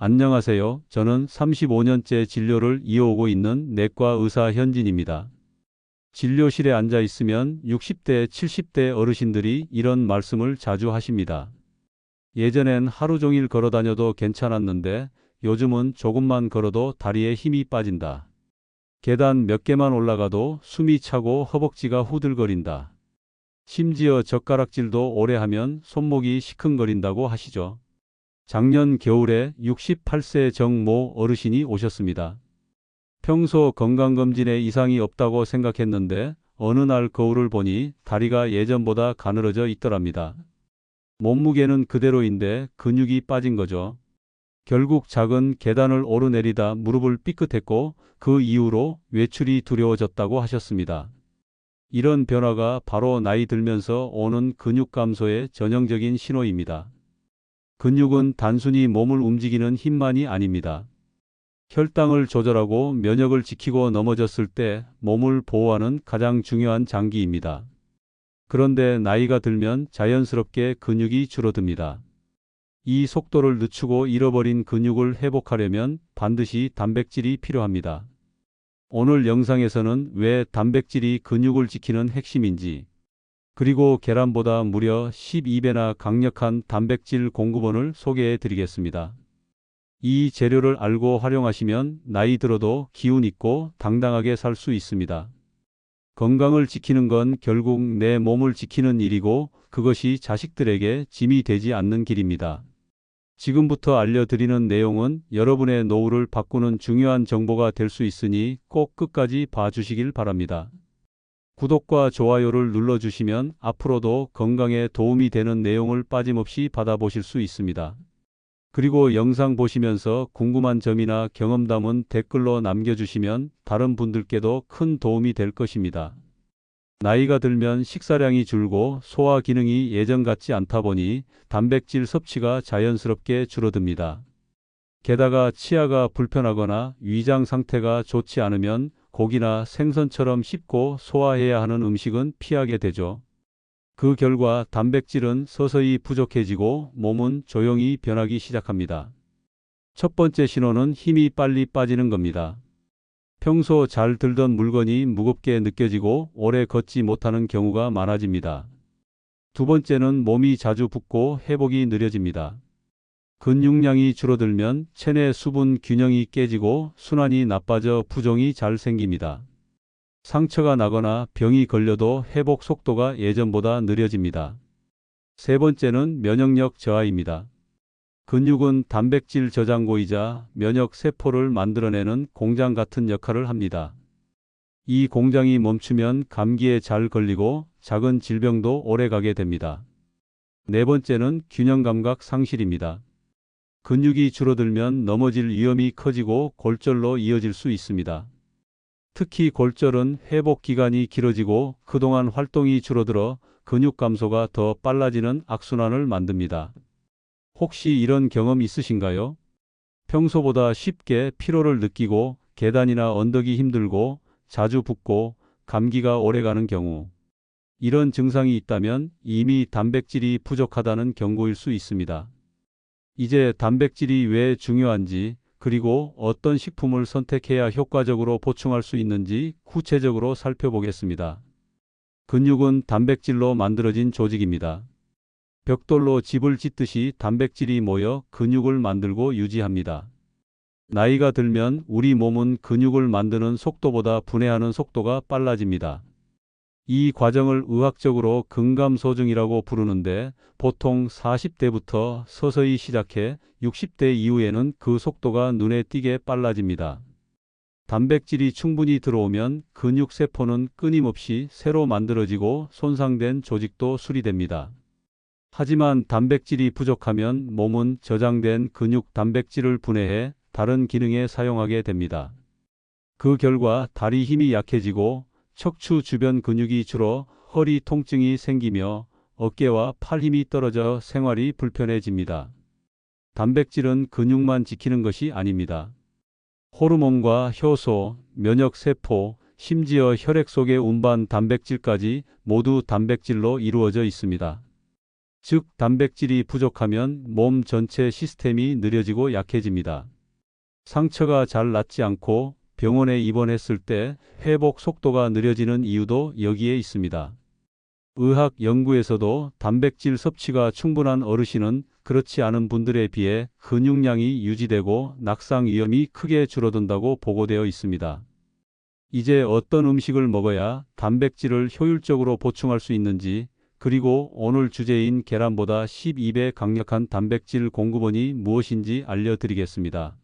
안녕하세요. 저는 35년째 진료를 이어오고 있는 내과 의사 현진입니다. 진료실에 앉아 있으면 60대, 70대 어르신들이 이런 말씀을 자주 하십니다. 예전엔 하루 종일 걸어 다녀도 괜찮았는데 요즘은 조금만 걸어도 다리에 힘이 빠진다. 계단 몇 개만 올라가도 숨이 차고 허벅지가 후들거린다. 심지어 젓가락질도 오래 하면 손목이 시큰거린다고 하시죠. 작년 겨울에 68세 정모 어르신이 오셨습니다. 평소 건강검진에 이상이 없다고 생각했는데 어느 날 거울을 보니 다리가 예전보다 가늘어져 있더랍니다. 몸무게는 그대로인데 근육이 빠진 거죠. 결국 작은 계단을 오르내리다 무릎을 삐끗했고 그 이후로 외출이 두려워졌다고 하셨습니다. 이런 변화가 바로 나이 들면서 오는 근육 감소의 전형적인 신호입니다. 근육은 단순히 몸을 움직이는 힘만이 아닙니다. 혈당을 조절하고 면역을 지키고 넘어졌을 때 몸을 보호하는 가장 중요한 장기입니다. 그런데 나이가 들면 자연스럽게 근육이 줄어듭니다. 이 속도를 늦추고 잃어버린 근육을 회복하려면 반드시 단백질이 필요합니다. 오늘 영상에서는 왜 단백질이 근육을 지키는 핵심인지, 그리고 계란보다 무려 12배나 강력한 단백질 공급원을 소개해 드리겠습니다. 이 재료를 알고 활용하시면 나이 들어도 기운 있고 당당하게 살 수 있습니다. 건강을 지키는 건 결국 내 몸을 지키는 일이고 그것이 자식들에게 짐이 되지 않는 길입니다. 지금부터 알려드리는 내용은 여러분의 노후를 바꾸는 중요한 정보가 될 수 있으니 꼭 끝까지 봐주시길 바랍니다. 구독과 좋아요를 눌러주시면 앞으로도 건강에 도움이 되는 내용을 빠짐없이 받아보실 수 있습니다. 그리고 영상 보시면서 궁금한 점이나 경험담은 댓글로 남겨주시면 다른 분들께도 큰 도움이 될 것입니다. 나이가 들면 식사량이 줄고 소화 기능이 예전 같지 않다 보니 단백질 섭취가 자연스럽게 줄어듭니다. 게다가 치아가 불편하거나 위장 상태가 좋지 않으면 고기나 생선처럼 씹고 소화해야 하는 음식은 피하게 되죠. 그 결과 단백질은 서서히 부족해지고 몸은 조용히 변하기 시작합니다. 첫 번째 신호는 힘이 빨리 빠지는 겁니다. 평소 잘 들던 물건이 무겁게 느껴지고 오래 걷지 못하는 경우가 많아집니다. 두 번째는 몸이 자주 붓고 회복이 느려집니다. 근육량이 줄어들면 체내 수분 균형이 깨지고 순환이 나빠져 부종이 잘 생깁니다. 상처가 나거나 병이 걸려도 회복 속도가 예전보다 느려집니다. 세 번째는 면역력 저하입니다. 근육은 단백질 저장고이자 면역 세포를 만들어내는 공장 같은 역할을 합니다. 이 공장이 멈추면 감기에 잘 걸리고 작은 질병도 오래 가게 됩니다. 네 번째는 균형 감각 상실입니다. 근육이 줄어들면 넘어질 위험이 커지고 골절로 이어질 수 있습니다. 특히 골절은 회복 기간이 길어지고 그동안 활동이 줄어들어 근육 감소가 더 빨라지는 악순환을 만듭니다. 혹시 이런 경험 있으신가요? 평소보다 쉽게 피로를 느끼고 계단이나 언덕이 힘들고 자주 붓고 감기가 오래가는 경우, 이런 증상이 있다면 이미 단백질이 부족하다는 경고일 수 있습니다. 이제 단백질이 왜 중요한지, 그리고 어떤 식품을 선택해야 효과적으로 보충할 수 있는지 구체적으로 살펴보겠습니다. 근육은 단백질로 만들어진 조직입니다. 벽돌로 집을 짓듯이 단백질이 모여 근육을 만들고 유지합니다. 나이가 들면 우리 몸은 근육을 만드는 속도보다 분해하는 속도가 빨라집니다. 이 과정을 의학적으로 근감소증이라고 부르는데 보통 40대부터 서서히 시작해 60대 이후에는 그 속도가 눈에 띄게 빨라집니다. 단백질이 충분히 들어오면 근육세포는 끊임없이 새로 만들어지고 손상된 조직도 수리됩니다. 하지만 단백질이 부족하면 몸은 저장된 근육 단백질을 분해해 다른 기능에 사용하게 됩니다. 그 결과 다리 힘이 약해지고 척추 주변 근육이 줄어 허리 통증이 생기며 어깨와 팔 힘이 떨어져 생활이 불편해집니다. 단백질은 근육만 지키는 것이 아닙니다. 호르몬과 효소, 면역세포, 심지어 혈액 속의 운반 단백질까지 모두 단백질로 이루어져 있습니다. 즉, 단백질이 부족하면 몸 전체 시스템이 느려지고 약해집니다. 상처가 잘 낫지 않고 병원에 입원했을 때 회복 속도가 느려지는 이유도 여기에 있습니다. 의학 연구에서도 단백질 섭취가 충분한 어르신은 그렇지 않은 분들에 비해 근육량이 유지되고 낙상 위험이 크게 줄어든다고 보고되어 있습니다. 이제 어떤 음식을 먹어야 단백질을 효율적으로 보충할 수 있는지, 그리고 오늘 주제인 계란보다 12배 강력한 단백질 공급원이 무엇인지 알려드리겠습니다.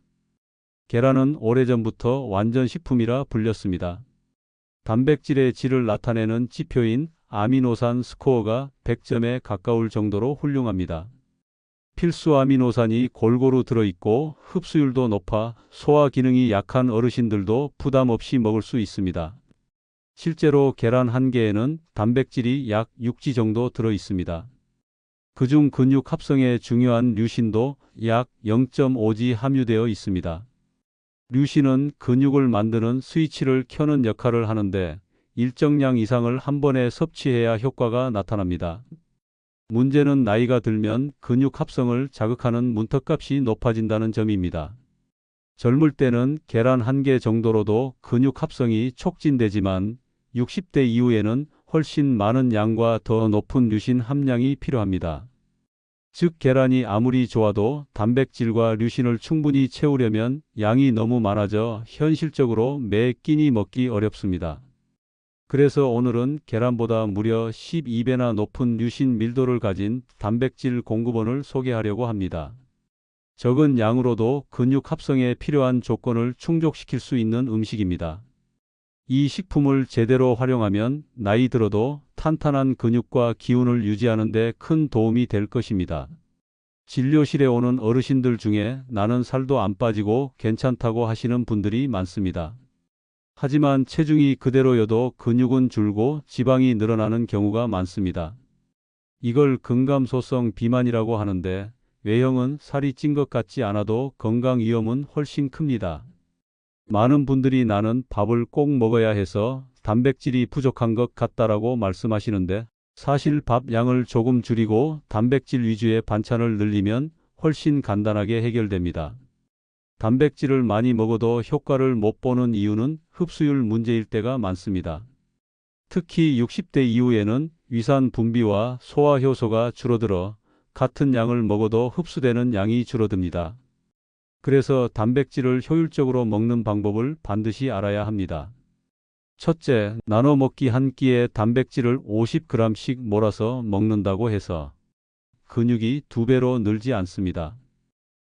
계란은 오래전부터 완전식품이라 불렸습니다. 단백질의 질을 나타내는 지표인 아미노산 스코어가 100점에 가까울 정도로 훌륭합니다. 필수 아미노산이 골고루 들어있고 흡수율도 높아 소화 기능이 약한 어르신들도 부담 없이 먹을 수 있습니다. 실제로 계란 한 개에는 단백질이 약 6G 정도 들어 있습니다. 그중 근육 합성에 중요한 류신도 약 0.5G 함유되어 있습니다. 류신은 근육을 만드는 스위치를 켜는 역할을 하는데 일정량 이상을 한 번에 섭취해야 효과가 나타납니다. 문제는 나이가 들면 근육 합성을 자극하는 문턱값이 높아진다는 점입니다. 젊을 때는 계란 한 개 정도로도 근육 합성이 촉진되지만 60대 이후에는 훨씬 많은 양과 더 높은 류신 함량이 필요합니다. 즉, 계란이 아무리 좋아도 단백질과 류신을 충분히 채우려면 양이 너무 많아져 현실적으로 매 끼니 먹기 어렵습니다. 그래서 오늘은 계란보다 무려 12배나 높은 류신 밀도를 가진 단백질 공급원을 소개하려고 합니다. 적은 양으로도 근육 합성에 필요한 조건을 충족시킬 수 있는 음식입니다. 이 식품을 제대로 활용하면 나이 들어도 탄탄한 근육과 기운을 유지하는 데 큰 도움이 될 것입니다. 진료실에 오는 어르신들 중에 나는 살도 안 빠지고 괜찮다고 하시는 분들이 많습니다. 하지만 체중이 그대로여도 근육은 줄고 지방이 늘어나는 경우가 많습니다. 이걸 근감소성 비만이라고 하는데 외형은 살이 찐 것 같지 않아도 건강 위험은 훨씬 큽니다. 많은 분들이 나는 밥을 꼭 먹어야 해서 단백질이 부족한 것 같다라고 말씀하시는데 사실 밥 양을 조금 줄이고 단백질 위주의 반찬을 늘리면 훨씬 간단하게 해결됩니다. 단백질을 많이 먹어도 효과를 못 보는 이유는 흡수율 문제일 때가 많습니다. 특히 60대 이후에는 위산 분비와 소화 효소가 줄어들어 같은 양을 먹어도 흡수되는 양이 줄어듭니다. 그래서 단백질을 효율적으로 먹는 방법을 반드시 알아야 합니다. 첫째, 나눠 먹기 한 끼에 단백질을 50g씩 몰아서 먹는다고 해서 근육이 2배로 늘지 않습니다.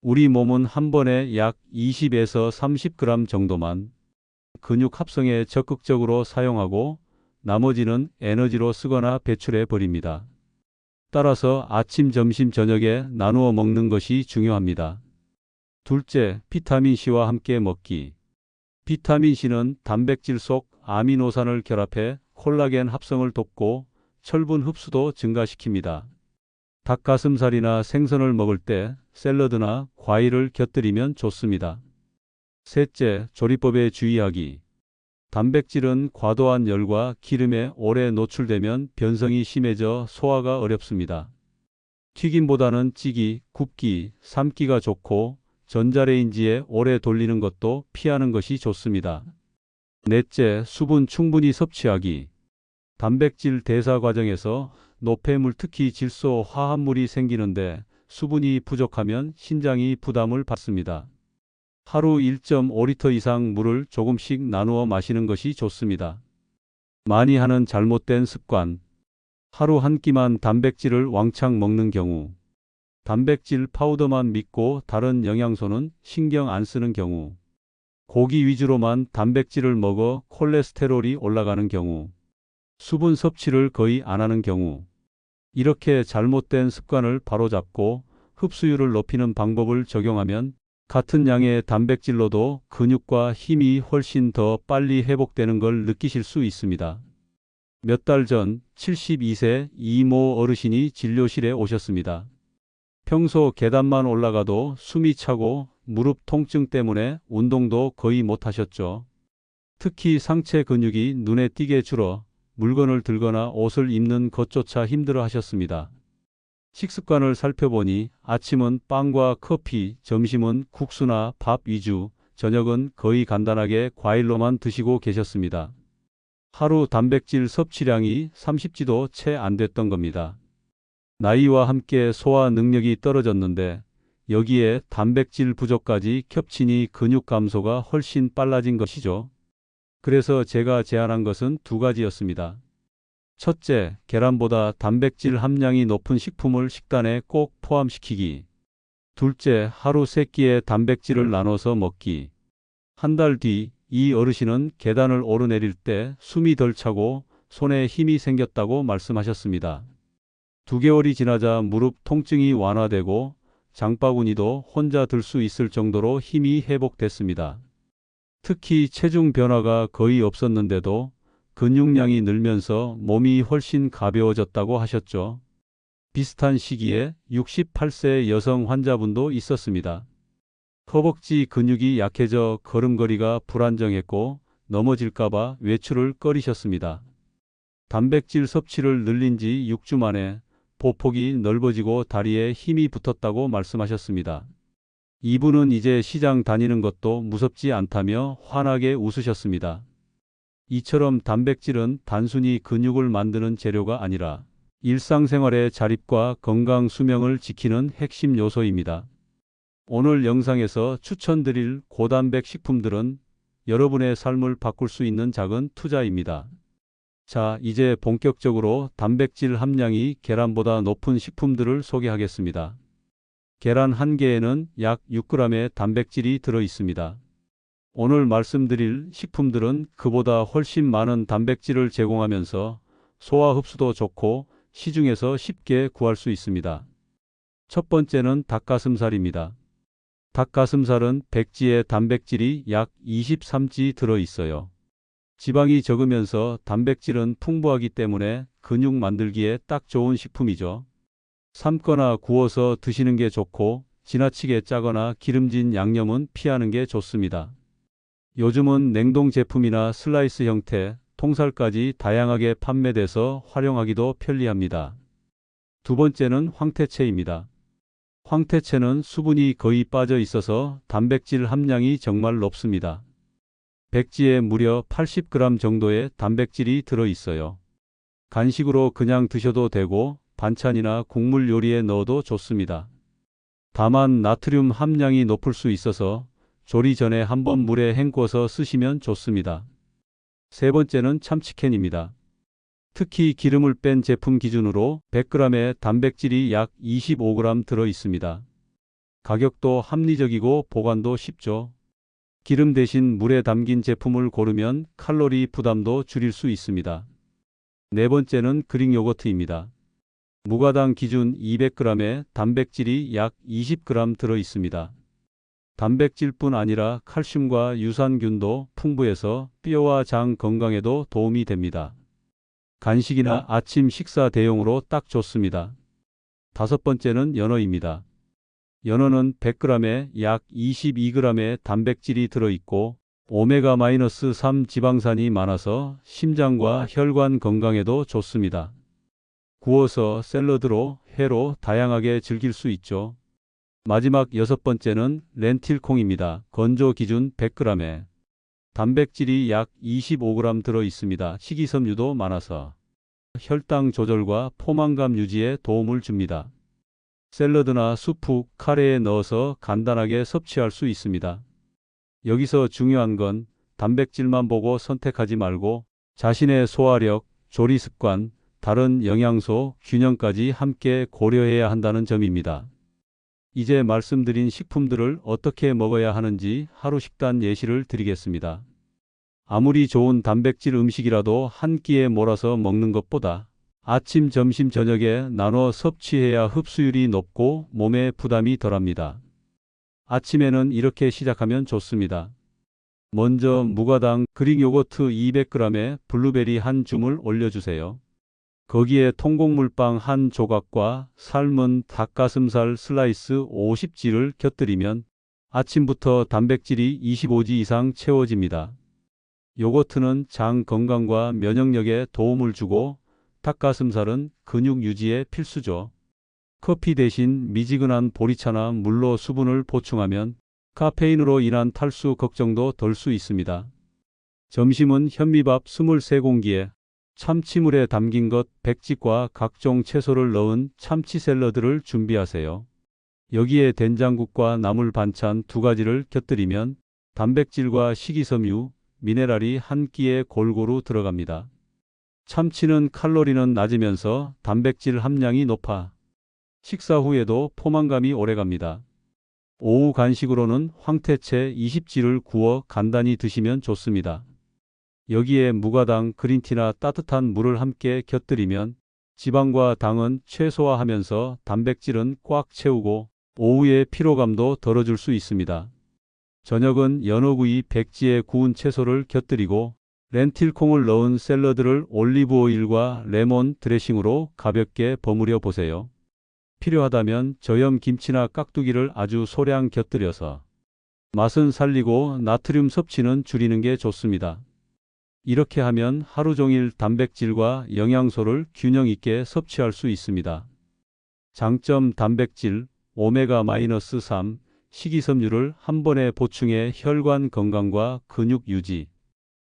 우리 몸은 한 번에 약 20에서 30g 정도만 근육 합성에 적극적으로 사용하고 나머지는 에너지로 쓰거나 배출해 버립니다. 따라서 아침, 점심, 저녁에 나누어 먹는 것이 중요합니다. 둘째, 비타민C와 함께 먹기. 비타민C는 단백질 속 아미노산을 결합해 콜라겐 합성을 돕고 철분 흡수도 증가시킵니다. 닭가슴살이나 생선을 먹을 때 샐러드나 과일을 곁들이면 좋습니다. 셋째, 조리법에 주의하기. 단백질은 과도한 열과 기름에 오래 노출되면 변성이 심해져 소화가 어렵습니다. 튀김보다는 찌기, 굽기, 삶기가 좋고 전자레인지에 오래 돌리는 것도 피하는 것이 좋습니다. 넷째, 수분 충분히 섭취하기. 단백질 대사 과정에서 노폐물, 특히 질소, 화합물이 생기는데 수분이 부족하면 신장이 부담을 받습니다. 하루 1.5리터 이상 물을 조금씩 나누어 마시는 것이 좋습니다. 많이 하는 잘못된 습관. 하루 한 끼만 단백질을 왕창 먹는 경우. 단백질 파우더만 믿고 다른 영양소는 신경 안 쓰는 경우. 고기 위주로만 단백질을 먹어 콜레스테롤이 올라가는 경우. 수분 섭취를 거의 안 하는 경우. 이렇게 잘못된 습관을 바로잡고 흡수율을 높이는 방법을 적용하면 같은 양의 단백질로도 근육과 힘이 훨씬 더 빨리 회복되는 걸 느끼실 수 있습니다. 몇 달 전 72세 이모 어르신이 진료실에 오셨습니다. 평소 계단만 올라가도 숨이 차고 무릎 통증 때문에 운동도 거의 못 하셨죠. 특히 상체 근육이 눈에 띄게 줄어 물건을 들거나 옷을 입는 것조차 힘들어 하셨습니다. 식습관을 살펴보니 아침은 빵과 커피, 점심은 국수나 밥 위주, 저녁은 거의 간단하게 과일로만 드시고 계셨습니다. 하루 단백질 섭취량이 30지도 채 안 됐던 겁니다. 나이와 함께 소화 능력이 떨어졌는데 여기에 단백질 부족까지 겹치니 근육 감소가 훨씬 빨라진 것이죠. 그래서 제가 제안한 것은 두 가지였습니다. 첫째, 계란보다 단백질 함량이 높은 식품을 식단에 꼭 포함시키기. 둘째, 하루 3끼의 단백질을 나눠서 먹기. 한 달 뒤 이 어르신은 계단을 오르내릴 때 숨이 덜 차고 손에 힘이 생겼다고 말씀하셨습니다. 2개월이 지나자 무릎 통증이 완화되고 장바구니도 혼자 들 수 있을 정도로 힘이 회복됐습니다. 특히 체중 변화가 거의 없었는데도 근육량이 늘면서 몸이 훨씬 가벼워졌다고 하셨죠. 비슷한 시기에 68세 여성 환자분도 있었습니다. 허벅지 근육이 약해져 걸음걸이가 불안정했고 넘어질까봐 외출을 꺼리셨습니다. 단백질 섭취를 늘린 지 6주 만에 보폭이 넓어지고 다리에 힘이 붙었다고 말씀하셨습니다. 이분은 이제 시장 다니는 것도 무섭지 않다며 환하게 웃으셨습니다. 이처럼 단백질은 단순히 근육을 만드는 재료가 아니라 일상생활의 자립과 건강 수명을 지키는 핵심 요소입니다. 오늘 영상에서 추천드릴 고단백 식품들은 여러분의 삶을 바꿀 수 있는 작은 투자입니다. 자, 이제 본격적으로 단백질 함량이 계란보다 높은 식품들을 소개하겠습니다. 계란 한 개에는 약 6g의 단백질이 들어 있습니다. 오늘 말씀드릴 식품들은 그보다 훨씬 많은 단백질을 제공하면서 소화 흡수도 좋고 시중에서 쉽게 구할 수 있습니다. 첫 번째는 닭가슴살입니다. 닭가슴살은 백지에 단백질이 약 23지 들어 있어요. 지방이 적으면서 단백질은 풍부하기 때문에 근육 만들기에 딱 좋은 식품이죠. 삶거나 구워서 드시는 게 좋고 지나치게 짜거나 기름진 양념은 피하는 게 좋습니다. 요즘은 냉동 제품이나 슬라이스 형태, 통살까지 다양하게 판매돼서 활용하기도 편리합니다. 두 번째는 황태채입니다. 황태채는 수분이 거의 빠져 있어서 단백질 함량이 정말 높습니다. 백지에 무려 80g 정도의 단백질이 들어 있어요. 간식으로 그냥 드셔도 되고 반찬이나 국물 요리에 넣어도 좋습니다. 다만 나트륨 함량이 높을 수 있어서 조리 전에 한번 물에 헹궈서 쓰시면 좋습니다. 세 번째는 참치캔입니다. 특히 기름을 뺀 제품 기준으로 100g의 단백질이 약 25g 들어 있습니다. 가격도 합리적이고 보관도 쉽죠. 기름 대신 물에 담긴 제품을 고르면 칼로리 부담도 줄일 수 있습니다. 네 번째는 그릭 요거트입니다. 무가당 기준 200g의 단백질이 약 20g 들어 있습니다. 단백질뿐 아니라 칼슘과 유산균도 풍부해서 뼈와 장 건강에도 도움이 됩니다. 간식이나 아침 식사 대용으로 딱 좋습니다. 다섯 번째는 연어입니다. 연어는 100g에 약 22g의 단백질이 들어있고 오메가-3 지방산이 많아서 심장과 혈관 건강에도 좋습니다. 구워서 샐러드로, 회로 다양하게 즐길 수 있죠. 마지막 여섯 번째는 렌틸콩입니다. 건조 기준 100g에 단백질이 약 25g 들어 있습니다. 식이섬유도 많아서 혈당 조절과 포만감 유지에 도움을 줍니다. 샐러드나 수프, 카레에 넣어서 간단하게 섭취할 수 있습니다. 여기서 중요한 건 단백질만 보고 선택하지 말고 자신의 소화력, 조리 습관, 다른 영양소 균형까지 함께 고려해야 한다는 점입니다. 이제 말씀드린 식품들을 어떻게 먹어야 하는지 하루 식단 예시를 드리겠습니다. 아무리 좋은 단백질 음식이라도 한 끼에 몰아서 먹는 것보다 아침, 점심, 저녁에 나눠 섭취해야 흡수율이 높고 몸에 부담이 덜합니다. 아침에는 이렇게 시작하면 좋습니다. 먼저 무가당 그릭 요거트 200g에 블루베리 한 줌을 올려주세요. 거기에 통곡물빵 한 조각과 삶은 닭가슴살 슬라이스 50지를 곁들이면 아침부터 단백질이 25지 이상 채워집니다. 요거트는 장 건강과 면역력에 도움을 주고 닭가슴살은 근육 유지에 필수죠. 커피 대신 미지근한 보리차나 물로 수분을 보충하면 카페인으로 인한 탈수 걱정도 덜 수 있습니다. 점심은 현미밥 23공기에 참치물에 담긴 것 백직과 각종 채소를 넣은 참치 샐러드를 준비하세요. 여기에 된장국과 나물 반찬 2가지를 곁들이면 단백질과 식이섬유, 미네랄이 한 끼에 골고루 들어갑니다. 참치는 칼로리는 낮으면서 단백질 함량이 높아 식사 후에도 포만감이 오래갑니다. 오후 간식으로는 황태채 20지를 구워 간단히 드시면 좋습니다. 여기에 무가당 그린티나 따뜻한 물을 함께 곁들이면 지방과 당은 최소화하면서 단백질은 꽉 채우고 오후의 피로감도 덜어줄 수 있습니다. 저녁은 연어구이 백지에 구운 채소를 곁들이고 렌틸콩을 넣은 샐러드를 올리브오일과 레몬 드레싱으로 가볍게 버무려 보세요. 필요하다면 저염 김치나 깍두기를 아주 소량 곁들여서 맛은 살리고 나트륨 섭취는 줄이는 게 좋습니다. 이렇게 하면 하루 종일 단백질과 영양소를 균형 있게 섭취할 수 있습니다. 장점 단백질, 오메가-3, 식이섬유를 한 번에 보충해 혈관 건강과 근육 유지.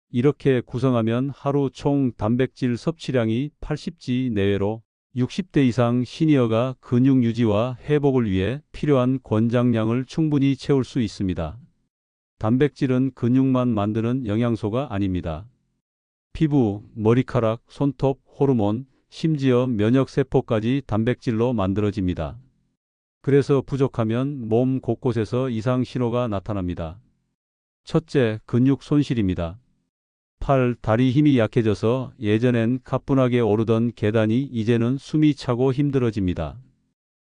이렇게 구성하면 하루 총 단백질 섭취량이 80지 내외로 60대 이상 시니어가 근육 유지와 회복을 위해 필요한 권장량을 충분히 채울 수 있습니다. 단백질은 근육만 만드는 영양소가 아닙니다. 피부, 머리카락, 손톱, 호르몬, 심지어 면역세포까지 단백질로 만들어집니다. 그래서 부족하면 몸 곳곳에서 이상 신호가 나타납니다. 첫째, 근육 손실입니다. 팔, 다리 힘이 약해져서 예전엔 가뿐하게 오르던 계단이 이제는 숨이 차고 힘들어집니다.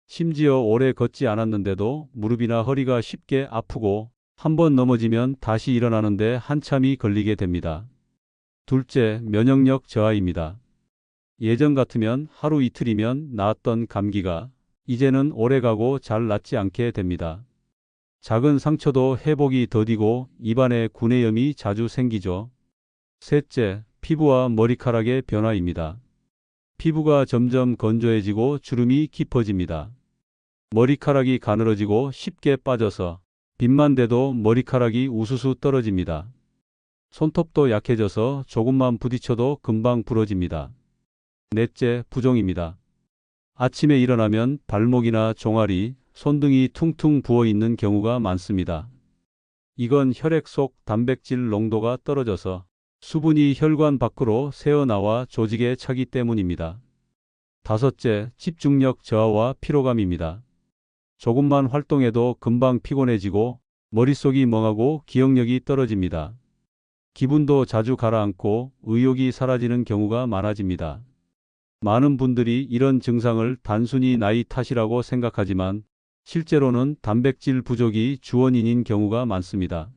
심지어 오래 걷지 않았는데도 무릎이나 허리가 쉽게 아프고 한번 넘어지면 다시 일어나는데 한참이 걸리게 됩니다. 둘째, 면역력 저하입니다. 예전 같으면 하루 이틀이면 나았던 감기가 이제는 오래가고 잘 낫지 않게 됩니다. 작은 상처도 회복이 더디고 입안에 구내염이 자주 생기죠. 셋째, 피부와 머리카락의 변화입니다. 피부가 점점 건조해지고 주름이 깊어집니다. 머리카락이 가늘어지고 쉽게 빠져서 빛만 돼도 머리카락이 우수수 떨어집니다. 손톱도 약해져서 조금만 부딪혀도 금방 부러집니다. 넷째, 부종입니다. 아침에 일어나면 발목이나 종아리, 손등이 퉁퉁 부어 있는 경우가 많습니다. 이건 혈액 속 단백질 농도가 떨어져서 수분이 혈관 밖으로 새어나와 조직에 차기 때문입니다. 다섯째, 집중력 저하와 피로감입니다. 조금만 활동해도 금방 피곤해지고 머릿속이 멍하고 기억력이 떨어집니다. 기분도 자주 가라앉고 의욕이 사라지는 경우가 많아집니다. 많은 분들이 이런 증상을 단순히 나이 탓이라고 생각하지만 실제로는 단백질 부족이 주원인인 경우가 많습니다.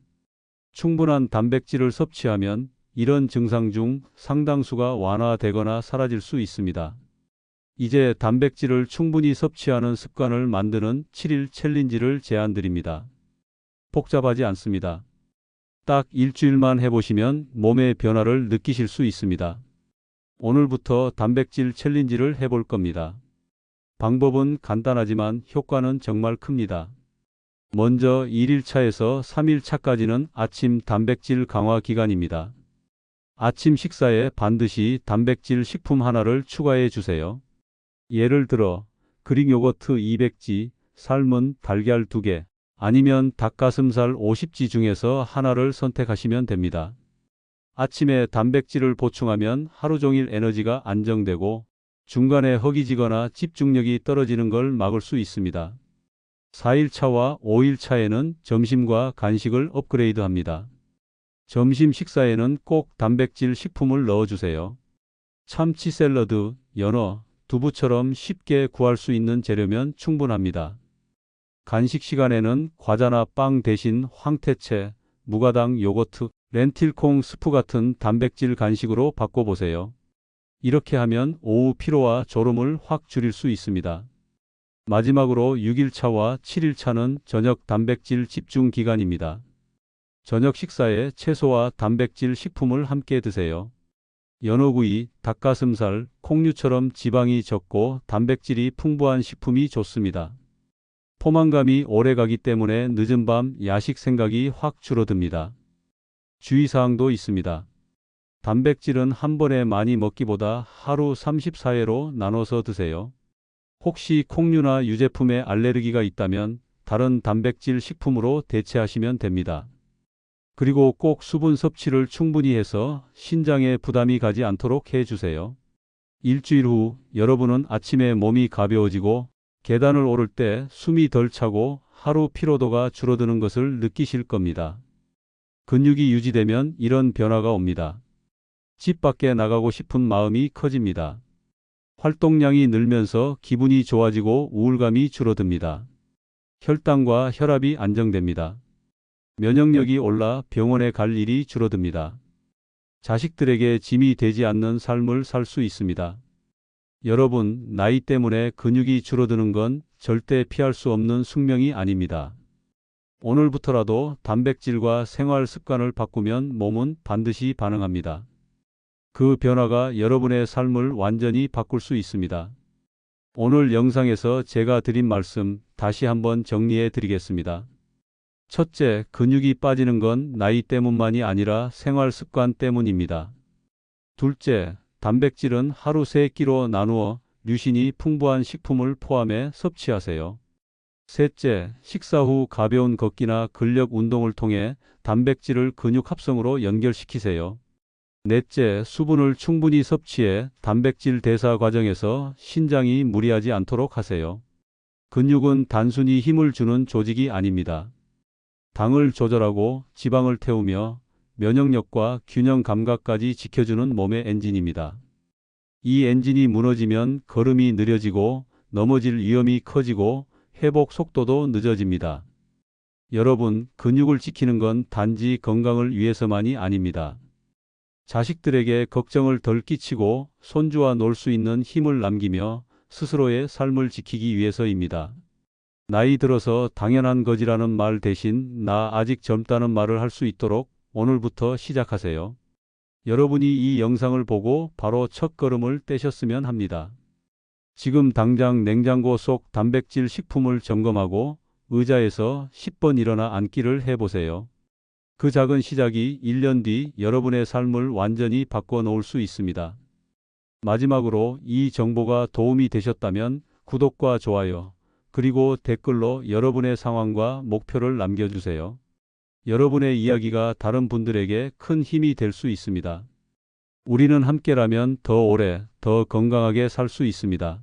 충분한 단백질을 섭취하면 이런 증상 중 상당수가 완화되거나 사라질 수 있습니다. 이제 단백질을 충분히 섭취하는 습관을 만드는 7일 챌린지를 제안드립니다. 복잡하지 않습니다. 딱 일주일만 해보시면 몸의 변화를 느끼실 수 있습니다. 오늘부터 단백질 챌린지를 해볼 겁니다. 방법은 간단하지만 효과는 정말 큽니다. 먼저 1일차에서 3일차까지는 아침 단백질 강화 기간입니다. 아침 식사에 반드시 단백질 식품 하나를 추가해 주세요. 예를 들어 그릭 요거트 200지, 삶은 달걀 2개, 아니면 닭가슴살 50지 중에서 하나를 선택하시면 됩니다. 아침에 단백질을 보충하면 하루 종일 에너지가 안정되고 중간에 허기지거나 집중력이 떨어지는 걸 막을 수 있습니다. 4일차와 5일차에는 점심과 간식을 업그레이드합니다. 점심 식사에는 꼭 단백질 식품을 넣어주세요. 참치 샐러드, 연어, 두부처럼 쉽게 구할 수 있는 재료면 충분합니다. 간식 시간에는 과자나 빵 대신 황태채, 무가당 요거트, 렌틸콩 스프 같은 단백질 간식으로 바꿔보세요. 이렇게 하면 오후 피로와 졸음을 확 줄일 수 있습니다. 마지막으로 6일차와 7일차는 저녁 단백질 집중 기간입니다. 저녁 식사에 채소와 단백질 식품을 함께 드세요. 연어구이, 닭가슴살, 콩류처럼 지방이 적고 단백질이 풍부한 식품이 좋습니다. 포만감이 오래가기 때문에 늦은 밤 야식 생각이 확 줄어듭니다. 주의사항도 있습니다. 단백질은 한 번에 많이 먹기보다 하루 34회로 나눠서 드세요. 혹시 콩류나 유제품에 알레르기가 있다면 다른 단백질 식품으로 대체하시면 됩니다. 그리고 꼭 수분 섭취를 충분히 해서 신장에 부담이 가지 않도록 해주세요. 일주일 후 여러분은 아침에 몸이 가벼워지고 계단을 오를 때 숨이 덜 차고 하루 피로도가 줄어드는 것을 느끼실 겁니다. 근육이 유지되면 이런 변화가 옵니다. 집 밖에 나가고 싶은 마음이 커집니다. 활동량이 늘면서 기분이 좋아지고 우울감이 줄어듭니다. 혈당과 혈압이 안정됩니다. 면역력이 올라 병원에 갈 일이 줄어듭니다. 자식들에게 짐이 되지 않는 삶을 살 수 있습니다. 여러분, 나이 때문에 근육이 줄어드는 건 절대 피할 수 없는 숙명이 아닙니다. 오늘부터라도 단백질과 생활 습관을 바꾸면 몸은 반드시 반응합니다. 그 변화가 여러분의 삶을 완전히 바꿀 수 있습니다. 오늘 영상에서 제가 드린 말씀 다시 한번 정리해 드리겠습니다. 첫째, 근육이 빠지는 건 나이 때문만이 아니라 생활 습관 때문입니다. 둘째, 단백질은 하루 3끼로 나누어 류신이 풍부한 식품을 포함해 섭취하세요. 셋째, 식사 후 가벼운 걷기나 근력 운동을 통해 단백질을 근육 합성으로 연결시키세요. 넷째, 수분을 충분히 섭취해 단백질 대사 과정에서 신장이 무리하지 않도록 하세요. 근육은 단순히 힘을 주는 조직이 아닙니다. 당을 조절하고 지방을 태우며 면역력과 균형 감각까지 지켜주는 몸의 엔진입니다. 이 엔진이 무너지면 걸음이 느려지고 넘어질 위험이 커지고 회복 속도도 늦어집니다. 여러분, 근육을 지키는 건 단지 건강을 위해서만이 아닙니다. 자식들에게 걱정을 덜 끼치고 손주와 놀 수 있는 힘을 남기며 스스로의 삶을 지키기 위해서입니다. 나이 들어서 당연한 것이라는 말 대신 나 아직 젊다는 말을 할 수 있도록 오늘부터 시작하세요. 여러분이 이 영상을 보고 바로 첫걸음을 떼셨으면 합니다. 지금 당장 냉장고 속 단백질 식품을 점검하고 의자에서 10번 일어나 앉기를 해보세요. 그 작은 시작이 1년 뒤 여러분의 삶을 완전히 바꿔 놓을 수 있습니다. 마지막으로 이 정보가 도움이 되셨다면 구독과 좋아요, 그리고 댓글로 여러분의 상황과 목표를 남겨주세요. 여러분의 이야기가 다른 분들에게 큰 힘이 될 수 있습니다. 우리는 함께라면 더 오래, 더 건강하게 살 수 있습니다.